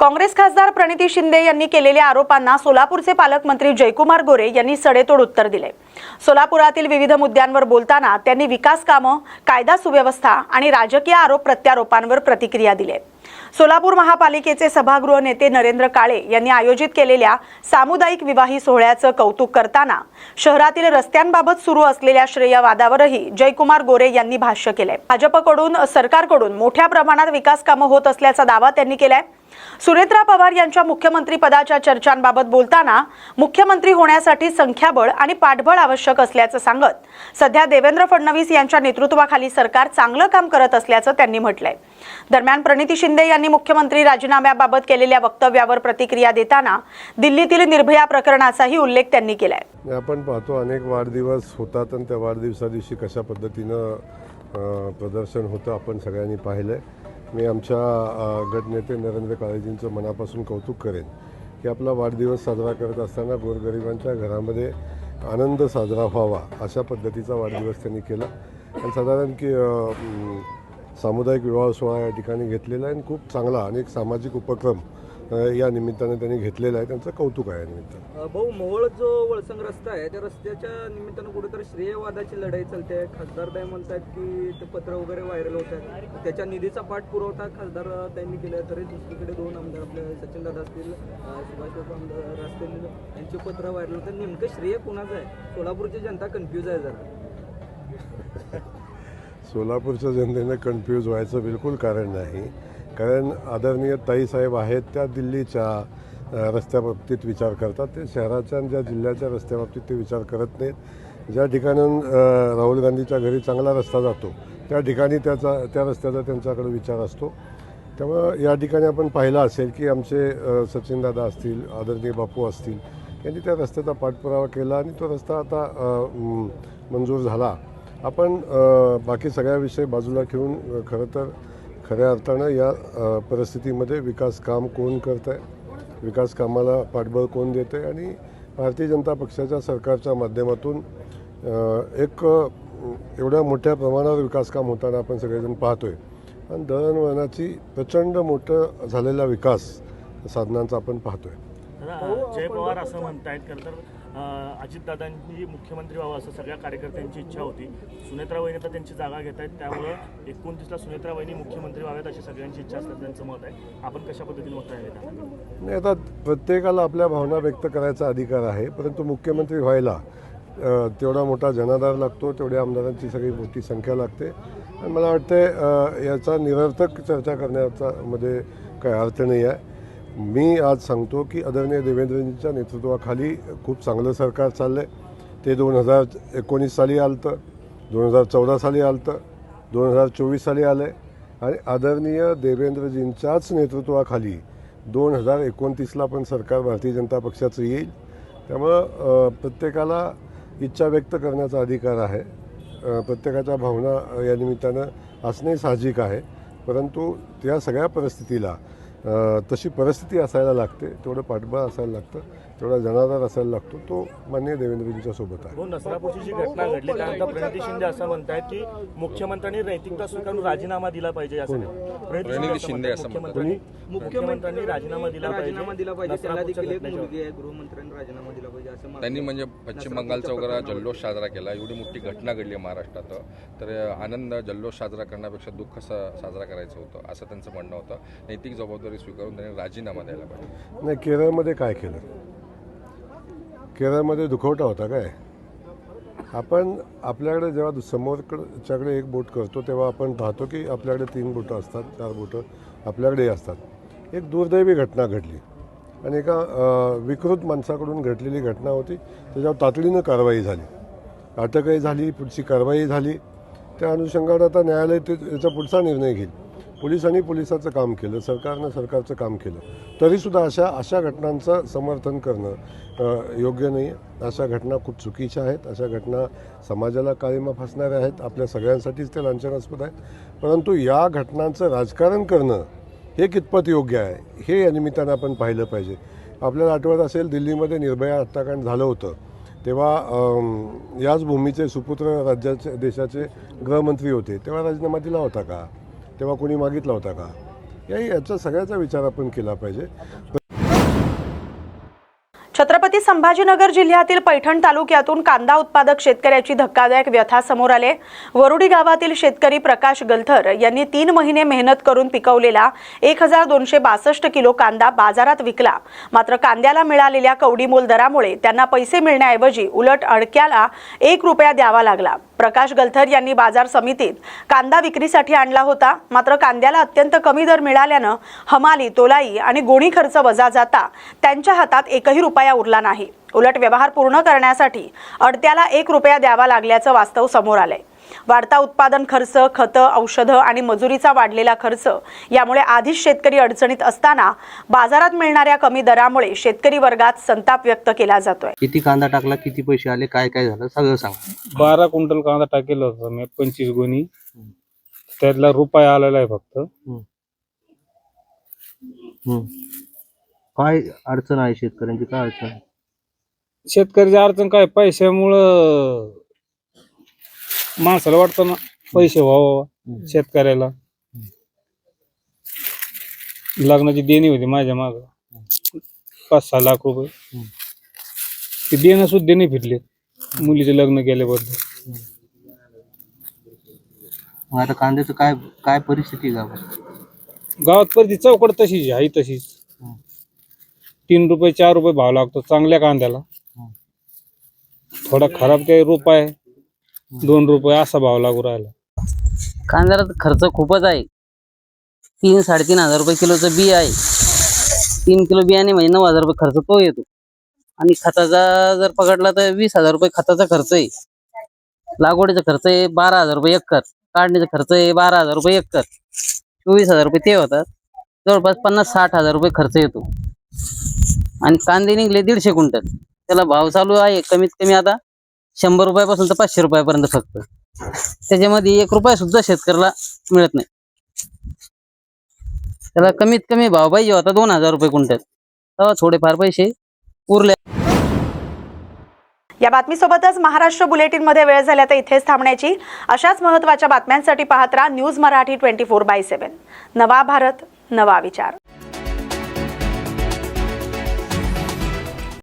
काँग्रेस खासदार प्रणिती शिंदे यांनी केलेल्या आरोपांना सोलापूरचे पालकमंत्री जयकुमार गोरे यांनी सडेतोड उत्तर दिले। सोलापुरातील विविध मुद्द्यांवर बोलताना त्यांनी विकास कामं, कायदा सुव्यवस्था आणि राजकीय आरोप प्रत्यारोपांवर प्रतिक्रिया दिली। सोलापूर महापालिकेचे सभागृह नेते नरेंद्र काळे यांनी आयोजित केलेल्या सामुदायिक विवाही सोहळ्याचं कौतुक करताना शहरातील रस्त्यांबाबत सुरू असलेल्या श्रेयवादावरही जयकुमार गोरे यांनी भाष्य केले। भाजपकडून सरकारकडून मोठ्या प्रमाणात विकास कामं होत असल्याचा दावा त्यांनी केलाय। सुनेत्रा पवार यांच्या मुख्यमंत्री पदाच्या चर्चांबाबत बोलताना मुख्यमंत्री होण्यासाठी संख्याबळ आणि पाठबळ आवश्यक असल्याचं सांगत सध्या देवेंद्र फडणवीस यांच्या नेतृत्वाखाली सरकार चांगलं काम करत असल्याचं त्यांनी म्हटलंय। दरम्यान प्रणिती शिंदे यांनी मुख्यमंत्री राजीनाम्याबाबत केलेल्या वक्तव्यावर प्रतिक्रिया देताना दिल्लीतील निर्भया प्रकरणाचाही उल्लेख त्यांनी केलाय। आपण पाहतो अनेक वाढदिवस होतात आणि त्या वाढदिवसा दिवशी कशा पद्धतीनं प्रदर्शन होतं आपण सगळ्यांनी पाहिलंय। मी आमच्या गटनेते नरेंद्र काळेजींचं मनापासून कौतुक करेन की आपला वाढदिवस साजरा करत असताना गोरगरिबांच्या घरामध्ये आनंद साजरा व्हावा अशा पद्धतीचा वाढदिवस त्यांनी केला आणि साधारण की सामुदायिक विवाह सोहळा या ठिकाणी घेतलेला आहे आणि खूप चांगला अनेक सामाजिक उपक्रम या निमित्ताने त्यांनी घेतलेला आहे, त्यांचं कौतुक आहे। निमित्तानं भाऊ, मोहोळ जो वळसंग रस्ता आहे त्या रस्त्याच्या निमित्तानं कुठेतरी श्रेयवादाची लढाई चालते आहे। खासदार ताई म्हणतात की ते पत्र वगैरे व्हायरल होतात, त्याच्या निधीचा पाठपुरवठा खासदार ताईंनी केला, तरी दुसरीकडे दोन आमदार आपले सचिन दादा असतील, सुभाष आमदार असतील, यांचे पत्र व्हायरल होतात। नेमकं श्रेय कुणाचं आहे? सोलापूरची जनता कन्फ्यूज आहे जरा। सोलापूरच्या जनतेने कन्फ्यूज व्हायचं बिलकुल कारण नाही, कारण आदरणीय ताईसाहेब आहेत त्या दिल्लीच्या रस्त्याबाबतीत विचार करतात, ते शहराच्या आणि ज्या जिल्ह्याच्या रस्त्याबाबतीत ते विचार करत नाहीत। ज्या ठिकाणून राहुल गांधीच्या घरी चांगला रस्ता जातो त्या ठिकाणी त्या रस्त्याचा त्यांच्याकडे विचार असतो। त्यामुळं या ठिकाणी आपण पाहिलं असेल की आमचे सचिनदादा असतील, आदरणीय बापू असतील, यांनी त्या रस्त्याचा पाठपुरावा केला आणि तो रस्ता आता मंजूर झाला। आपण बाकी सगळ्या विषय बाजूला ठेवून खरं तर खऱ्या अर्थानं या परिस्थितीमध्ये विकास काम कोण करत आहे, विकास कामाला पाठबळ कोण देत आहे आणि भारतीय जनता पक्षाच्या सरकारच्या माध्यमातून एक एवढ्या मोठ्या प्रमाणावर विकास काम होताना आपण सगळेजण पाहतोय आणि दळणवळणाची प्रचंड मोठं झालेला विकास साधनांचा आपण पाहतोय। जय पवार असं म्हणतायत खरं तर अजितदादांनी मुख्यमंत्री व्हावं असं सगळ्या कार्यकर्त्यांची इच्छा होती। सुनेत्रा वहिनी तर त्यांची जागा घेत आहेत, त्यामुळं 29ला सुनेत्रा वहिनी मुख्यमंत्री व्हाव्यात अशी सगळ्यांची इच्छा असतात, त्यांचं मत आहे। आपण कशा पद्धतीने मत आहे? नाही, आता प्रत्येकाला आपल्या भावना व्यक्त करायचा अधिकार आहे, परंतु मुख्यमंत्री व्हायला तेवढा मोठा जनाधार लागतो, तेवढ्या आमदारांची सगळी मोठी संख्या लागते आणि मला वाटतं याचा निरर्थक चर्चा करण्याचा मध्ये काही अर्थ नाही आहे। मी आज सांगतो की आदरणीय देवेंद्रजींच्या नेतृत्वाखाली खूप चांगलं सरकार चाललं आहे। ते 2019 साली आलं, 2014 साली आलं, 2024 साली आलं आहे आणि आदरणीय देवेंद्रजींच्याच नेतृत्वाखाली 2029ला पण सरकार भारतीय जनता पक्षाचं येईल। त्यामुळं प्रत्येकाला इच्छा व्यक्त करण्याचा अधिकार आहे, प्रत्येकाच्या भावना या निमित्तानं असणे साहजिक आहे, परंतु त्या सगळ्या परिस्थितीला तशी परिस्थिती असायला लागते, तेवढं पाठबळ असायला लागतं, तेवढा जनाधार असायला लागतो, तो माननीय देवेंद्रजींच्या सोबत आहे। नसरापूरची जी घटना घडली त्यानंतर प्रणिती शिंदे असं म्हणतात की मुख्यमंत्र्यांनी नैतिकता स्वीकारून राजीनामा दिला पाहिजे असं प्रणिती शिंदे असं मुख्यमंत्र्यांनी राजीनामा दिला पाहिजे, त्याला देखील एक मुलगी आहे, गृहमंत्र्यांनी राजीनामा दिला पाहिजे असं त्यांनी म्हणजे पश्चिम बंगालचा वगैरे जल्लोष साजरा केला। एवढी मोठी घटना घडली महाराष्ट्रात, तर आनंद जल्लोष साजरा करण्यापेक्षा दुःख साजरा करायचं होतं असं त्यांचं म्हणणं होतं। नैतिक जबाबदारी स्वीकारून त्यांनी राजीनामा द्यायला पाहिजे। नाही, केरळमध्ये काय केलं? केरळमध्ये दुखवटा होता काय? आपण आपल्याकडे जेव्हा समोरच्याकडे एक बोट करतो तेव्हा आपण पाहतो की आपल्याकडे 3 बोटं असतात, 4 बोटं आपल्याकडेही असतात। एक दुर्दैवी घटना घडली आणि एका विकृत माणसाकडून घडलेली घटना होती, त्याच्यावर तातडीनं कारवाई झाली, अटकही झाली, पुढची कारवाई झाली। त्या अनुषंगाने आता न्यायालय याचा पुढचा निर्णय घेईल। पोलिसांनी पोलिसाचं काम केलं, सरकारनं सरकारचं काम केलं, तरीसुद्धा अशा घटनांचं समर्थन करणं योग्य नाही आहे। अशा घटना खूप चुकीच्या आहेत, अशा घटना समाजाला काळिमा फासणाऱ्या आहेत, आपल्या सगळ्यांसाठीच ते लांछनास्पद आहेत। परंतु या घटनांचं राजकारण करणं हे कितपत योग्य आहे हे या निमित्तानं आपण पाहिलं पाहिजे। आपल्याला आठवत असेल दिल्लीमध्ये निर्भया हत्याकांड झालं होतं, तेव्हा याच भूमीचे सुपुत्र देशाचे गृहमंत्री होते, तेव्हा राजीनामा दिला होता का? तेव्हा कोणी मागितला होता का? याचा सगळ्याचा विचार आपण केला पाहिजे. छत्रपती संभाजीनगर जिल्ह्यातील पैठण तालुक्यातून कांदा उत्पादक शेतकऱ्याची धक्कादायक व्यथा समोर आले. वरुडी गावातील शेतकरी प्रकाश गलथर यांनी 3 महिने मेहनत करून पिकवलेला 1262 किलो कांदा बाजारात विकला. मात्र कांद्याला मिळालेल्या कवडीमोल दरामुळे त्यांना पैसे मिळण्याऐवजी उलट अडक्याला 1 रुपया द्यावा लागला. प्रकाश गलथर यांनी बाजार समितीत कांदा विक्रीसाठी आणला होता. मात्र कांद्याला अत्यंत कमी दर मिळाल्यानं हमाली, तोलाई आणि गोणी खर्च वजा जाता त्यांच्या हातात 1ही रुपया उरला नाही. उलट व्यवहार पूर्ण करण्यासाठी अडत्याला 1 रुपया द्यावा लागल्याचं वास्तव समोर आलंय. वाढता उत्पादन खर्च, खतं, औषधं आणि मजुरीचा वाढलेला खर्च यामुळे आधीच शेतकरी अडचणीत असताना बाजारात मिळणाऱ्या कमी दरामुळे शेतकरी वर्गात संताप व्यक्त केला जातोय. किती कांदा टाकला, किती पैसे आले, काय काय झालं सगळं सांगा. 12 क्विंटल कांदा टाकेला होता मी, 25 गोणी. त्यातला रुपया आलेला आहे फक्त. काय अडचण आहे शेतकऱ्यांची, काय अडचण आहे? शेतकऱ्याची अडचण काय, पैशामुळं माणसाला वाटतं ना पैसे व्हावं. शेतकऱ्याला लग्नाची देणी होती माझ्या माग 5-6 लाख रुपये. ते देणं सुद्धा नाही फिरले मुलीचे लग्न केल्याबद्दल. मग आता कांद्याचं काय काय परिस्थिती आहे गावात? गावात परिस्थिती चौकड तशीच आहे तशीच. 3 रुपये 4 रुपये भाव लागतो चांगल्या कांद्याला. थोडा खराब काही रुपये 2 रुपये असा भाव लागू राहिला. कांद्याला खर्च खूपच आहे. 3-3.5 हजार रुपये किलोचं बी आहे. 3 किलो बियाणे म्हणजे 9,000 रुपये खर्च तो येतो. आणि खताचा जर पकडला तर 20,000 रुपये खताचा खर्च आहे. लागवडीचा खर्च आहे 12,000 रुपये एकर. काढणीचा खर्च आहे 12,000 रुपये एकर. 24,000 रुपये ते होतात. जवळपास 50-60 हजार रुपये खर्च येतो. आणि कांदे निघले 150 क्विंटल. त्याला भाव चालू आहे कमीत कमी आता 100 रुपयापासून तर 500 रुपयापर्यंत फक्त. त्याच्यामध्ये 1 रुपया सुद्धा शेतकऱ्याला मिळत नाही. त्याला कमीत कमी भाव पाहिजे होता 2,000 रुपये क्विंटल. तेव्हा थोडेफार पैसे उरले. या बातमीसोबतच महाराष्ट्र बुलेटिनमध्ये वेळ झाल्या तर इथेच थांबण्याची. अशाच महत्त्वाच्या बातम्यांसाठी पाहत राहा न्यूज मराठी 24/7. नवा भारत, नवा विचार.